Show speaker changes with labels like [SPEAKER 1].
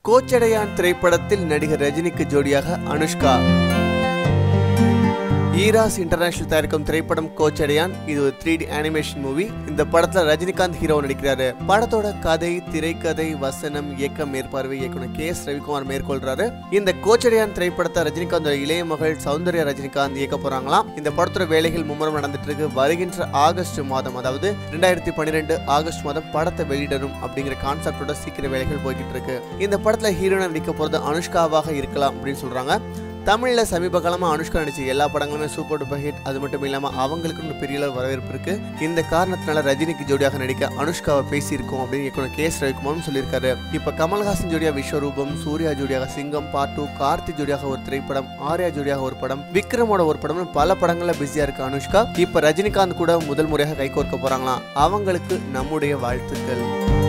[SPEAKER 1] கோச்சடையான் திரைப்படத்தில் நடிகர் ரஜினிக்கு ஜோடியாக அனுஷ்கா. ஈராஸ் இன்டர்நேஷனல் தயாரிக்கும் திரைப்படம் கோச்சடையான். இது ஒரு 3D அனிமேஷன் மூவி. இந்த படத்துல ரஜினிகாந்த் ஹீரோ நடிக்கிறாரு. படத்தோட கதை, திரைக்கதை, வசனம், இயக்கம், மேற்பார்வை இயக்குனர் KS ரவிக்குமார் மேற்கொள்றாரு. இந்த கோச்சடையான் திரைப்படத்தை ரஜினிகாந்தோட இளைய மகள் சௌந்தர்யா ரஜினிகாந்த் இயக்க போறாங்களாம். இந்த படத்தோட வேலைகள் மும்முரம் நடந்துட்டு இருக்கு. வருகின்ற ஆகஸ்ட் மாதம், அதாவது 2012 ஆகஸ்ட் மாதம் படத்தை வெளியிடணும் அப்படிங்கிற கான்செப்டோட சீக்கிர வேலைகள் போய்கிட்டு இருக்கு. இந்த படத்துல ஹீரோனா நடிக்க போறது அனுஷ்காவாக இருக்கலாம் அப்படின்னு சொல்றாங்க. தமிழ்ல சமீப காலமா அனுஷ்கா நடிச்ச எல்லா படங்களுமே சூப்பர் டூப்பர் ஹிட். அது மட்டும் இல்லாம அவங்களுக்கு பெரிய அளவு வரவேற்பு இருக்கு. இந்த காரணத்தினால ரஜினிக்கு ஜோடியாக நடிக்க அனுஷ்காவை பேசியிருக்கோம் அப்படின்னு இயக்குனர் KS ரவிக்குமாரும் சொல்லியிருக்காரு. இப்ப கமல்ஹாசன் ஜோடியா விஸ்வரூபம், சூர்யா ஜோடியாக சிங்கம் பார்ட் 2, கார்த்தி ஜோடியாக ஒரு திரைப்படம், ஆர்யா ஜோடியாக ஒரு படம், விக்ரமோட ஒரு படம், பல படங்கள்ல பிஸியா இருக்கு அனுஷ்கா. இப்ப ரஜினிகாந்த் கூட முதல் முறையாக கைகோர்க்க போறாங்களாம். அவங்களுக்கு நம்முடைய வாழ்த்துக்கள்.